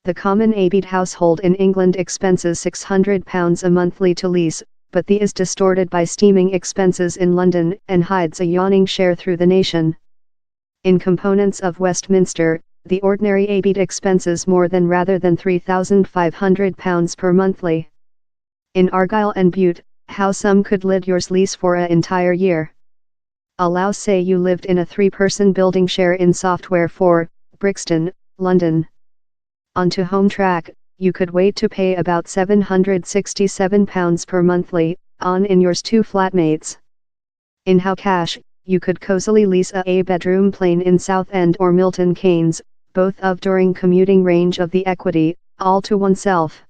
The common ABED household in England expenses £600 a monthly to lease, but the is distorted by steaming expenses in London and hides a yawning share through the nation. In components of Westminster, the ordinary ABED expenses more than rather than £3,500 per monthly. In Argyll and Bute, how some could lid yours lease for a entire year. Allow say you lived in a 3-person building share in Software 4, Brixton, London. Onto Home Track, you could wait to pay about £767 per monthly, on in yours 2 flatmates. In How Cash, you could cozily lease a bedroom plane in Southend or Milton Keynes, both of during commuting range of the equity, all to oneself.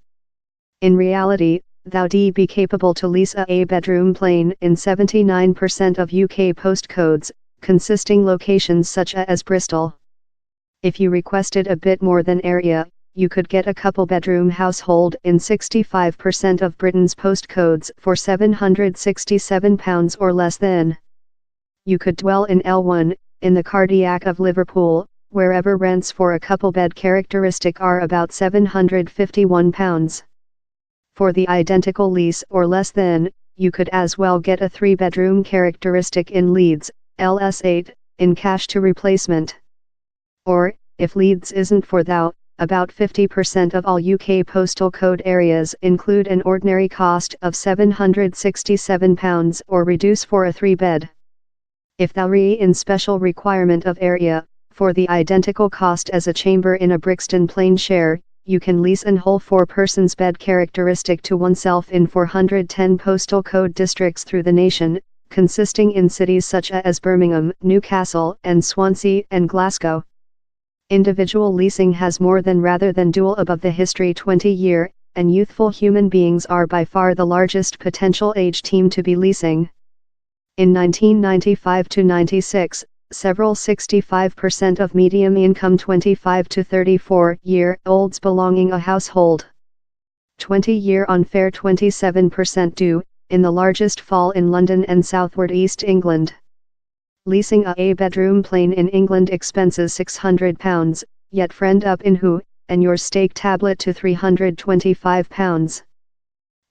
In reality, thou be capable to lease a bedroom plane in 79% of UK postcodes, consisting locations such as Bristol. If you requested a bit more than area, you could get a couple-bedroom household in 65% of Britain's postcodes for £767 or less than. You could dwell in L1, in the Cardiac of Liverpool, wherever rents for a couple-bed characteristic are about £751. For the identical lease or less than, you could as well get a 3-bedroom characteristic in Leeds, LS8, in cash to replacement. Or, if Leeds isn't for thou, about 50% of all UK postal code areas include an ordinary cost of £767 or reduce for a 3-bed. If thou in special requirement of area, for the identical cost as a chamber in a Brixton plain share, you can lease an whole 4-person's bed characteristic to oneself in 410 postal code districts through the nation, consisting in cities such as Birmingham, Newcastle and Swansea and Glasgow. Individual leasing has more than rather than dual above the history 20-year, and youthful human beings are by far the largest potential age team to be leasing. In 1995 to 96, several 65% of medium income 25 to 34-year-olds belonging a household. 20-year on fair 27% do, in the largest fall in London and southward East England. Leasing a bedroom plane in England expenses £600, yet friend up in who, and your steak tablet to £325.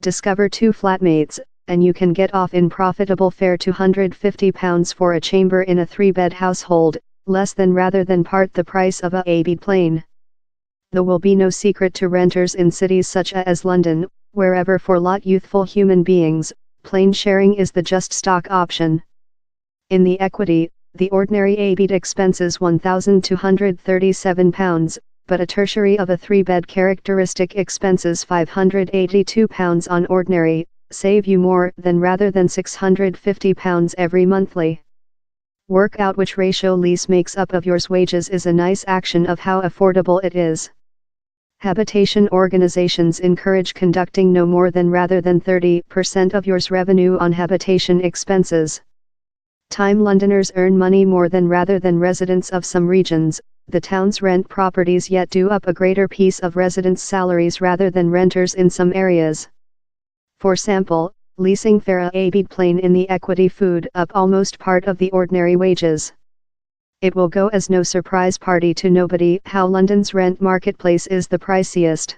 Discover 2 flatmates, and you can get off in profitable fare £250 for a chamber in a 3-bed household, less than rather than part the price of a bed plane. There will be no secret to renters in cities such as London, wherever for lot youthful human beings, plane sharing is the just stock option. In the equity, the ordinary bed expenses £1,237, but a tertiary of a 3-bed characteristic expenses £582 on ordinary, save you more than rather than £650 every monthly. Work out which ratio lease makes up of yours wages is a nice action of how affordable it is. Habitation organizations encourage conducting no more than rather than 30% of yours revenue on habitation expenses. Time Londoners earn money more than rather than residents of some regions, the towns rent properties yet do up a greater piece of residents' salaries rather than renters in some areas. For sample, leasing fare a bed plane in the equity food up almost part of the ordinary wages. It will go as no surprise party to nobody how London's rent marketplace is the priciest.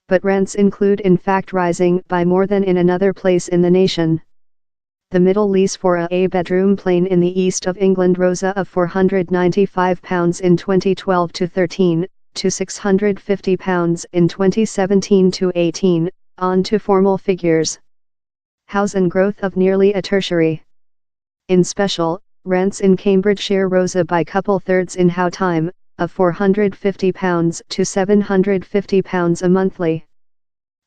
But rents include in fact rising by more than in another place in the nation. The middle lease for a bedroom plane in the east of England rose of £495 in 2012 to 13, to £650 in 2017 to 18, on to formal figures. Housing growth of nearly a tertiary. In special, rents in Cambridgeshire rose by couple thirds in how time, of £450 to £750 a monthly.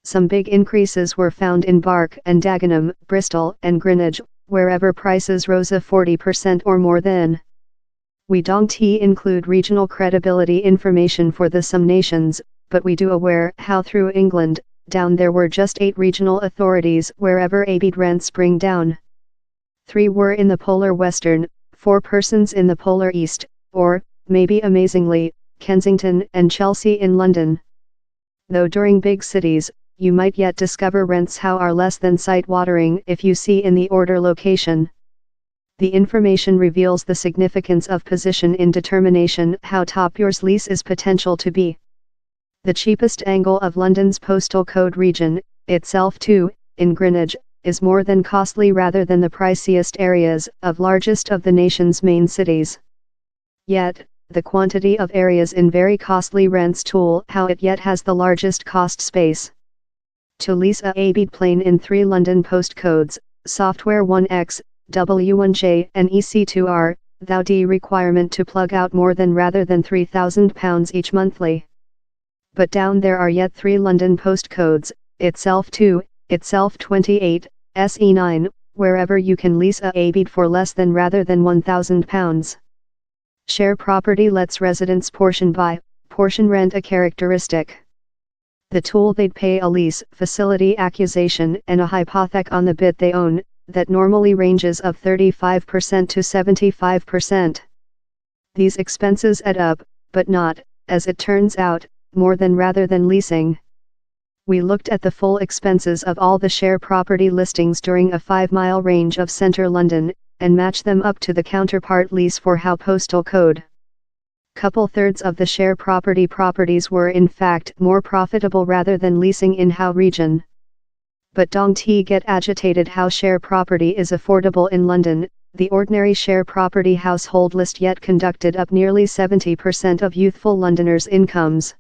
Some big increases were found in Bark and Dagenham, Bristol and Greenwich, wherever prices rose 40% or more than. We don't include regional credibility information for the some nations, but we do aware how through England, down there were just 8 regional authorities wherever bed rents bring down. 3 were in the polar western, 4 persons in the polar east, or, maybe amazingly, Kensington and Chelsea in London. Though during big cities, you might yet discover rents how are less than sight-watering if you see in the order location. The information reveals the significance of position in determination how top yours lease is potential to be. The cheapest angle of London's postal code region, itself too, in Greenwich, is more than costly rather than the priciest areas of largest of the nation's main cities. Yet, the quantity of areas in very costly rents tool how it yet has the largest cost space. To lease a bed plane in 3 London postcodes, software 1X, W1J and EC2R, thou d requirement to plug out more than rather than £3,000 each monthly. But down there are yet 3 London postcodes, itself 2, itself 28, SE9, wherever you can lease a bed for less than rather than £1,000. Share property lets residents portion buy, portion rent a characteristic. The tool they'd pay a lease, facility accusation and a hypothec on the bit they own, that normally ranges of 35% to 75%. These expenses add up, but not, as it turns out, more than rather than leasing. We looked at the full expenses of all the share property listings during a 5-mile range of centre London, and matched them up to the counterpart lease for Howe postal code. Couple thirds of the share properties were in fact more profitable rather than leasing in Howe region. But don't get agitated how share property is affordable in London. The ordinary share property household list yet conducted up nearly 70% of youthful Londoners' incomes.